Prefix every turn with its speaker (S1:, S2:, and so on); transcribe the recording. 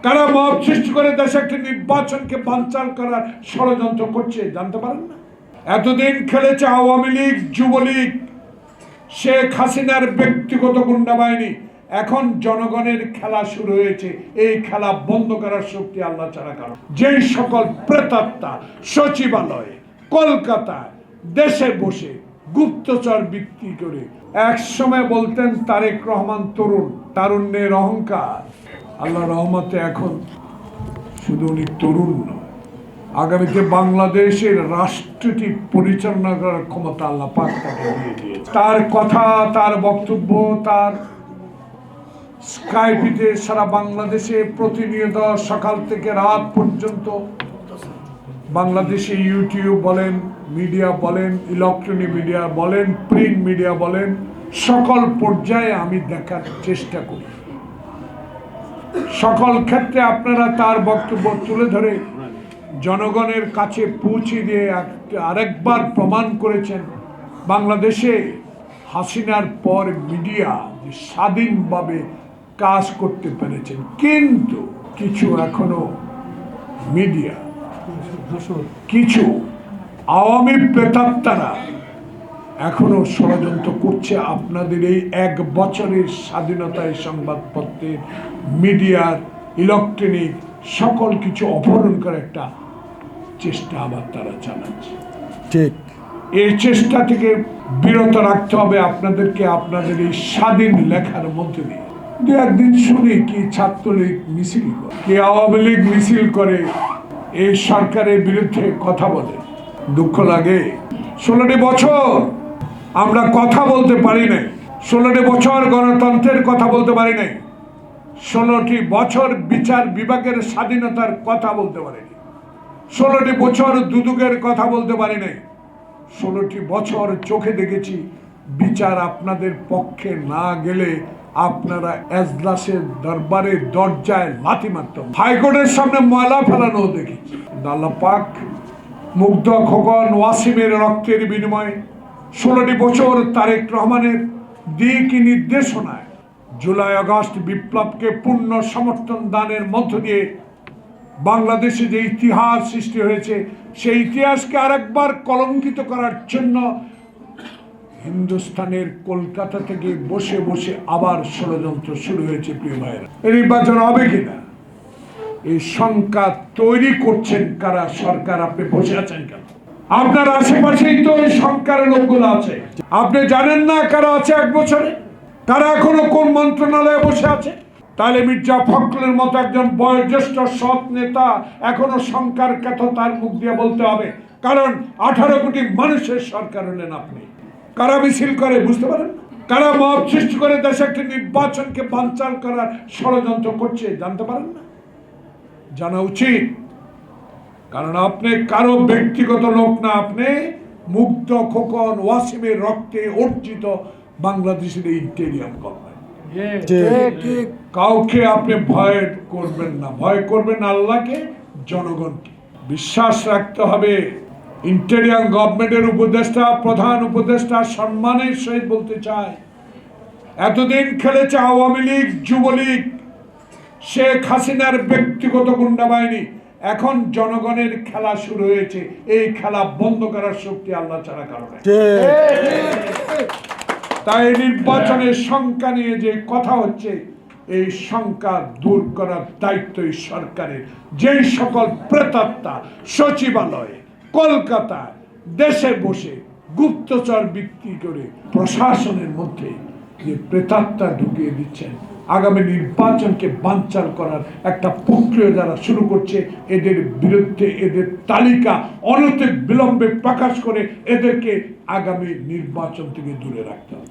S1: কারা মব সৃষ্টি করে দেশে একটি নির্বাচনকে বানচাল করার ষড়যন্ত্র করছে জানতে পারেন না? এতদিন খেলেছে আওয়ামী লীগ, যুবলীগ, শেখ হাসিনার ব্যক্তিগত গুন্ডা বাহিনী। এখন জনগণের খেলা শুরু হয়েছে। এই খেলা বন্ধ করার শক্তি আল্লাহ ছাড়া কারণ। যেই সকল প্রেতাত্মা সচিবালয়ে, কলকাতায়, দেশে বসে গুপ্তচর বিক্রি করে, এক সময় বলতেন তারেক রহমান তরুণ, তারুণ্যের অহংকার। আল্লাহ রহমতে এখন শুধু উনি তরুণ নয়, আগামীতে বাংলাদেশের রাষ্ট্রটি পরিচালনা করার ক্ষমতা আল্লাহ পাক তাকে দিয়ে দিয়েছে। তার কথা, তার বক্তব্য, তার স্কাইপিতে সারা বাংলাদেশে প্রতিনিয়ত সকাল থেকে রাত পর্যন্ত বাংলাদেশে ইউটিউব বলেন, মিডিয়া বলেন, ইলেকট্রনিক মিডিয়া বলেন, প্রিন্ট মিডিয়া বলেন, সকল পর্যায়ে আমি দেখার চেষ্টা করি। সকল ক্ষেত্রে আপনারা তার বক্তব্য তুলে ধরে জনগণের কাছে পৌঁছে দিয়ে আরেকবার প্রমাণ করেছেন বাংলাদেশে হাসিনার পর মিডিয়া স্বাধীনভাবে কাজ করতে পেরেছেন। কিন্তু কিছু এখনো মিডিয়া, কিছু আওয়ামী প্রেতাত্মারা এখনো ষড়যন্ত্র করছে আপনাদের এই এক বছরের স্বাধীনতায় সংবাদপত্রের, মিডিয়ার, ইলেকট্রনিক সকল কিছু অপহরণ করে একটা চেষ্টা আবার তারা চালাচ্ছে।
S2: ঠিক
S1: এই চেষ্টা থেকে বিরত রাখতে হবে আপনাদেরকে, আপনাদের এই স্বাধীন লেখার মধ্যে দিয়ে। দু একদিন শুনি কি ছাত্রলীগ মিছিল করে, কি আওয়ামী লীগ মিছিল করে, এই সরকারের বিরুদ্ধে কথা বলে। দুঃখ লাগে। 16টি বছর আমরা কথা বলতে পারি নাই, 16টি বছর গণতন্ত্রের কথা বলতে পারি নাই, 16টি বছর বিচার বিভাগের স্বাধীনতার কথা বলতে পারিনি, 16টি বছর দুদকের কথা বলতে পারি নাই, 16টি বছর চোখে দেখেছি বিচার আপনাদের পক্ষে না গেলে আপনারা এজলাসের দরবারে দরজায় লাথি মারত, হাইকোর্টের সামনে ময়লা ফেলানো দেখেছি। আল্লাহ পাক মুগ্ধ খোকন ওয়াসিমের রক্তের বিনিময়ে 16টি বছর তারেক রহমানের দিক নির্দেশনায় জুলাই আগস্ট বিপ্লবকে পূর্ণ সমর্থন দানের মধ্য দিয়ে বাংলাদেশে যে ইতিহাস সৃষ্টি হয়েছে, সেই ইতিহাসকে আরেকবার কলঙ্কিত করার জন্য হিন্দুস্তানের কলকাতা থেকে বসে বসে আবার ষড়যন্ত্র শুরু হয়েছে। প্রিয় ভাইয়েরা, এই নির্বাচন হবে কিনা এই শঙ্কা তৈরি করছেন কারা? সরকার, আপনি বসে আছেন কেন? আপনার আশেপাশেই তো এই শঙ্কার লোকগুলো আছে। আপনি জানেন না কারা আছে এক বছরে, কারা এখনো কোন মন্ত্রণালয়ে বসে আছে? তাহলে মির্জা ফখরুলের মতো একজন বয়োজ্যেষ্ঠ সৎ নেতা এখনো শঙ্কার কথা তার মুখ দিয়ে বলতে হবে, কারণ 18 কোটি মানুষের সরকার হলেন আপনি। কারা মিছিল করে বুঝতে পারেন? কারা মব সৃষ্টি করে দেশে একটি নির্বাচনকে বানচাল করার ষড়যন্ত্র করছে জানতে পারেন না? জানা উচিত, কারণ আপনি কারো ব্যক্তিগত লোক না, আপনি মুগ্ধ খোকন ওয়াসিমের রক্তে অর্জিত বাংলাদেশের ইন্টেরিয়াম গভর্নমেন্ট। কাউকে আপনি ভয় করবেন না, ভয় করবেন আল্লাহকে, জনগণকে বিশ্বাস রাখতে হবে। ইন্টেরিয়াম গভর্নমেন্টের উপদেষ্টা, প্রধান উপদেষ্টা সম্মানের সহিত বলতে চায়, এতদিন খেলেছে আওয়ামী লীগ, যুবলীগ, শেখ হাসিনার ব্যক্তিগত গুন্ডা বাহিনী। এখন জনগণের খেলা শুরু হয়েছে। এই খেলা বন্ধ করার শক্তি আল্লাহ ছাড়া কারণ। তাই নির্বাচনের শঙ্কা নিয়ে যে কথা হচ্ছে, এই শঙ্কা দূর করার দায়িত্ব এই সরকারের। যেই সকল প্রেতাত্মা সচিবালয়ে, কলকাতায়, দেশে বসে গুপ্তচর বিক্রি করে প্রশাসনের মধ্যে যে প্রেতাত্মা ঢুকিয়ে দিচ্ছেন, আগামী নির্বাচনকে বানচাল করার একটা প্রক্রিয়া যারা শুরু করছে, এদের বিরুদ্ধে এদের তালিকা অনতি বিলম্বে প্রকাশ করে এদেরকে আগামী নির্বাচন থেকে দূরে রাখতে হবে।